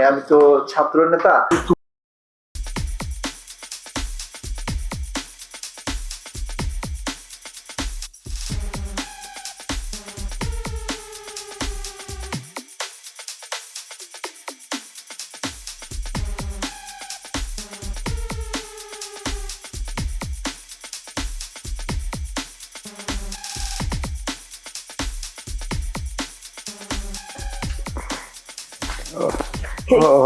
আমি তো ছাত্র নেতা।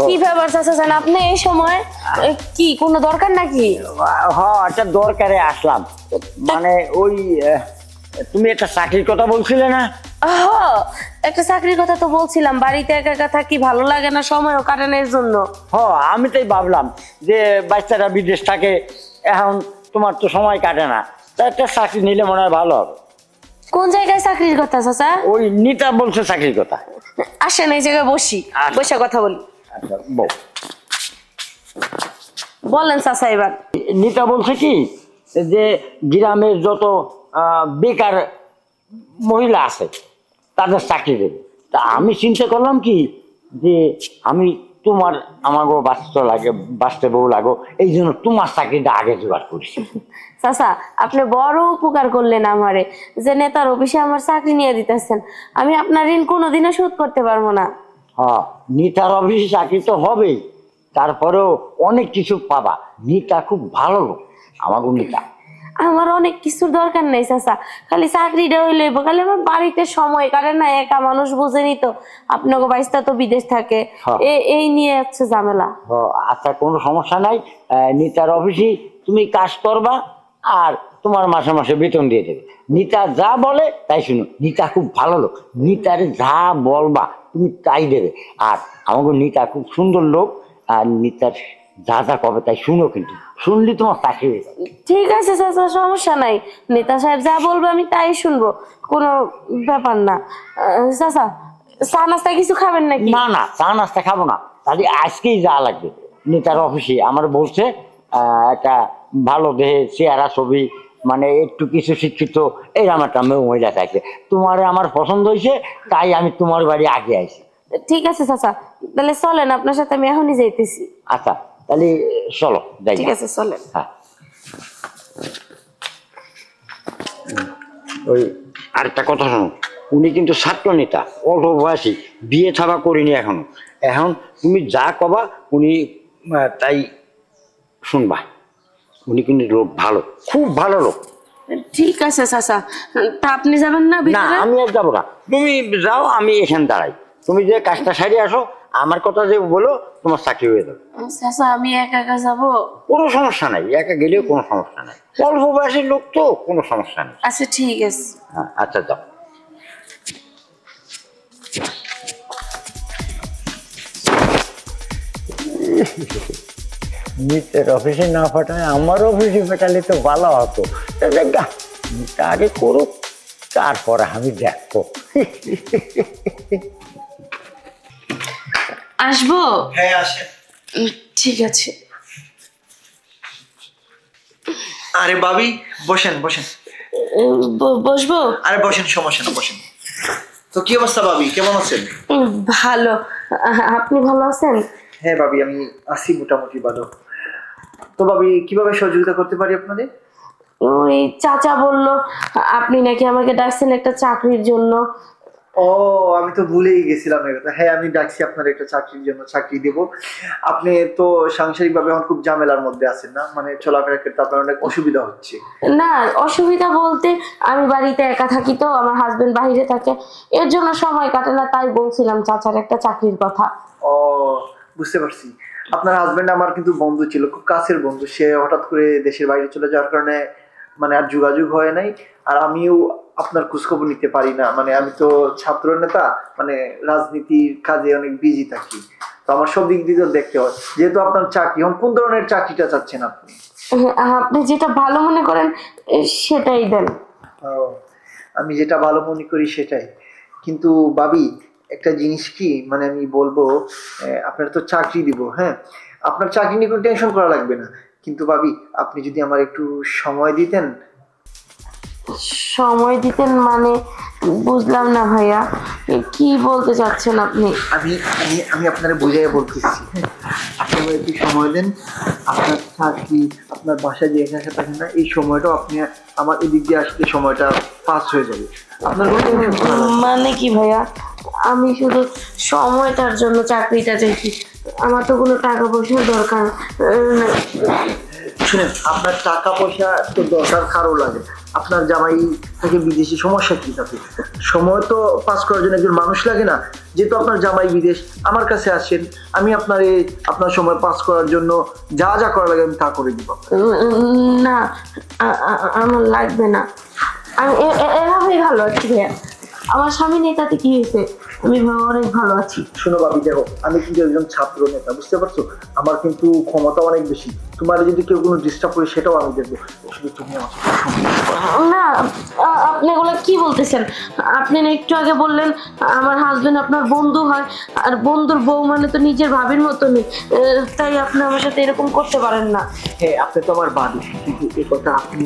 কি ব্যাপার চাচা, আপনি এই সময় কি কোনো দরকার নাকি? হ্যাঁ, একটা দরকারে আসলাম। মানে ওই তুমি একটা চাকরির কথা বলছিলে না? একটা চাকরির কথা তো বলছিলাম, বাড়িতে একা একা থাকি, ভালো লাগে না, সময়ও কাটানোর জন্য। হ্যাঁ, আমি তাই ভাবলাম যে বাচ্চারা বিদেশ থাকে, এখন তোমার তো সময় কাটে না, তা একটা চাকরি নিলে মনে হয় ভালো হবে। কোন জায়গায় চাকরির কথা চাচা? ওই নিতা বলছে চাকরির কথা। আসেন এই জায়গায় বসি, বসে কথা বলি। আচ্ছা বল। বলেন চাচা এবার। নিতা বলছে কি যে গ্রামের যত বেকার মহিলা আছে তাদের চাকরি দেবে। তা আমি চিন্তা করলাম কি যে আমি তোমার আমাকেও বাঁচতে বউ লাগো, এই জন্য তোমার চাকরিটা আগে জোগাড় করছি। চাচা আপনি বড় উপকার করলেন আমারে, যে নেতার অফিসে আমার চাকরি নিয়ে দিতেছেন। আমি আপনার ঋণ কোনোদিনও শোধ করতে পারবো না। হ্যাঁ, নিতার অফিসে চাকরি তো হবেই, তারপরেও অনেক কিছু পাবা। নিতা খুব ভালো লোক, আমাকে নিতা। আমার অনেক কিছুর দরকার নেই চাচা, খালি চাকরিটা হইলে খালি আমার বাড়িতে সময় কাটে না, একা মানুষ বুঝেনি তো, আপনাকে বাইসটা তো বিদেশ থাকে, এই নিয়ে হচ্ছে ঝামেলা। আচ্ছা, কোনো সমস্যা নাই। নিতার অফিসে তুমি কাজ করবা আর তোমার মাসে মাসে বেতন দিয়ে দেবে। নিতা যা বলে তাই শুনো, নিতা খুব ভালো লোক, নিতারে যা বলবা তুমি তাই দেবে। আর আমাকে নিতা খুব সুন্দর লোক, আর নিতার যা যা কবে তাই শুনো, কিন্তু শুনলি তোমার চাকরি হয়ে যাবে। ঠিক আছে চাচা, সমস্যা নাই, নেতা সাহেব যা বলবে আমি তাই শুনবো, কোনো ব্যাপার না। চাচা চা নাস্তা কিছু খাবেন নাকি? না না, চা নাস্তা খাবো না, তাহলে আজকেই যা লাগবে। নেতার অফিসে আমার বলছে একটা ভালো দেহে চেহারা ছবি, মানে একটু কিছু শিক্ষিত এরকম একটা মহিলা থাকবে। তোমার আমার পছন্দ হয়েছে, তাই আমি তোমার বাড়ি আগে আইছি। ঠিক আছে চাচা, তাহলে চলেন, আপনার সাথে আমি এখনই যাইতেছি। আচ্ছা তাহলে চলো যাই। ঠিক আছে চলেন। হ্যাঁ, ওই আরেকটা কথা শোনো, উনি কিন্তু ছাত্র নেতা, অল্প বয়সী, বিয়ে থাবা করিনি এখনো। এখন তুমি যা কবা উনি তাই শুনবা। উনি কিন্তু লোক ভালো, খুব ভালো লোক। ঠিক আছে চাচা, তা আপনি যাবেন না না, ভিতরে? আমি আর যাবো না, তুমি যাও, আমি এখানে দাঁড়াই। তুমি যে কাজটা সারিয়ে আসো, আমার কথা যে বলো, তোমার চাকরি হয়ে যাবে। চাচা আমি একা একা যাবো? কোনো সমস্যা নাই, একা গেলেও কোনো সমস্যা নাই, অল্প বয়সের লোক তো, কোনো সমস্যা নেই। আচ্ছা ঠিক আছে। হ্যাঁ আচ্ছা, যাও। নিতের অফিসে না পাঠায় আমার অফিসে পাঠালে তো ভালো হতো। দেখা আগে করুক, তারপরে আমি দেখবো। আসবো? হ্যাঁ আসেন। ঠিক আছে। আরে ভাবি, বসেন বসেন। বসবো? আরে বসেন, সমস্যা না, বসেন। তো কি অবস্থা ভাবি, কেমন আছেন? ভালো, আপনি ভালো আছেন? হ্যাঁ ভাবি, আমি আছি মোটামুটি ভালো। তো ভাবি, কিভাবে সহযোগিতা করতে পারি আপনাদের? ওই চাচা বললো আপনি নাকি আমাকে ডাকছেন একটা চাকরির জন্য। ও, আমি তো ভুলেই গেছিলাম এই কথা। হ্যাঁ, আমি ডাকছি আপনার একটা চাকরির জন্য, চাকরি দেব। আপনি তো সাংসারিক ভাবে এখন খুব ঝামেলার মধ্যে আছেন না, মানে চলাফেরা করতে আপনার অনেক অসুবিধা হচ্ছে। না, অসুবিধা বলতে আমি বাড়িতে একা থাকি তো, আমার হাজবেন্ড বাইরে থাকে, এর জন্য সময় কাটে না, তাই বলছিলাম চাচার একটা চাকরির কথা। ও, বুঝতে পারছি। আপনার হাজবেন্ড আমার কিন্তু বন্ধু ছিল, খুব কাছের বন্ধু। সে হঠাৎ করে দেশের বাইরে চলে যাওয়ার কারণে মানে আর যোগাযোগ হয় নাই। আর আমিও আপনার খোঁজখবর নিতে পারি না, মানে আমি তো ছাত্র নেতা, মানে রাজনীতির কাজে অনেক বিজি থাকি, তো আমার সব দিক দিয়ে দেখতে হয়। যেহেতু আপনার চাকরি, এখন কোন ধরনের চাকরিটা চাচ্ছেন আপনি? আপনি যেটা ভালো মনে করেন সেটাই দেন। ও, আমি যেটা ভালো মনে করি সেটাই। কিন্তু ভাবি, একটা জিনিস কি, মানে আমি বলবো, আপনার তো চাকরি দিব, হ্যাঁ, আপনার চাকরি নিয়ে কোনো টেনশন করা লাগবে না। কিন্তু ভাবি, আপনি যদি আমার একটু সময় দিতেন। সময় দিতেন মানে? বুঝলাম না ভাইয়া, কি বলতে চাচ্ছেন আপনি? আমি আমি আমি আপনারা বুঝাই বলতেছি, হ্যাঁ। আপনি আমাকে একটু সময় দেন। আপনার চাকরি, আপনার বাসায় যে একা একা থাকেন না, এই সময়টাও আপনি আমার এদিক দিয়ে আসতে সময়টা পাস হয়ে যাবে। আপনার কোনো টেনশন করা লাগবে না। মানে কি ভাইয়া, আমি শুধু সময়টার জন্য চাকরিটা চাইছি, আমার তো কোনো টাকা পয়সার দরকার নেই। শুনেন, আপনার টাকা পয়সা তো দরকার কারো লাগে। আপনার জামাই থেকে বিদেশি, সমস্যা কি তাতে? সময় তো পাস করার জন্য একজন মানুষ লাগে না? যেহেতু আপনার জামাই বিদেশ, আমার কাছে আসেন, আমি আপনার সময় পাস করার জন্য যা যা করা লাগে আমি তা করে দিব। না, আমার লাগবে না, আমি এভাবেই ভালো আছি ভাইয়া। আমার স্বামী নেই তাতে কি হয়েছে, আমি অনেক ভালো আছি। শোনো ভাবি, দেখো, আমি কিন্তু একজন ছাত্র নেতা, বুঝতে পারছো? আমার কিন্তু ক্ষমতা অনেক বেশি। তোমার যদি কেউ কোনো ডিস্টার্ব করে সেটাও আমি দেখবো। শুধু তুমি আমার সাথে সময় না, আপনি এগুলো কি বলতেছেন? আপনি না একটু আগে বললেন আমার হাজবেন্ড আপনার বন্ধু হয়, আর বন্ধুর বউ মানে তো নিজের ভাবির মতনই, তাই আপনি আমার সাথে এরকম করতে পারেন না। হ্যাঁ, আপনি তো আমার বাড়ি, কিন্তু এই কথা আপনি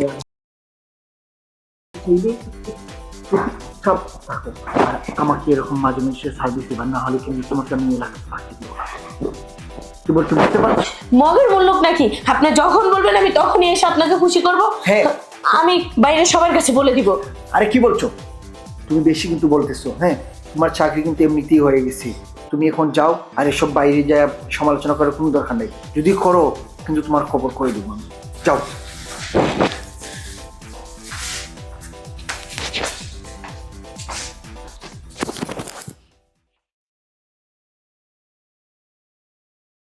সব থাকো। আর আমাকে এরকম মাঝে মাঝে সার্ভিস দিবা, না হলে কিন্তু তোমাকে আমি এলাকা পাঠিয়ে দেবো। কি বলছো, বুঝতে পারছো? মগের মূল্য নাকি? আপনি যখন বলবেন আমি তখনই এসে আপনাকে খুশি করব। হ্যাঁ। আমি বাইরে সবার কাছে বলে দিব। আরে কি বলছো, তুমি বেশি কিন্তু বলতেছো। হ্যাঁ, তোমার চাকরি কিন্তু এমনিতেই হয়ে গেছে। তুমি এখন যাও, আর এসব বাইরে যায় সমালোচনা করার কোনো দরকার নেই। যদি করো কিন্তু তোমার খবর করে দেবো আমি। যাও।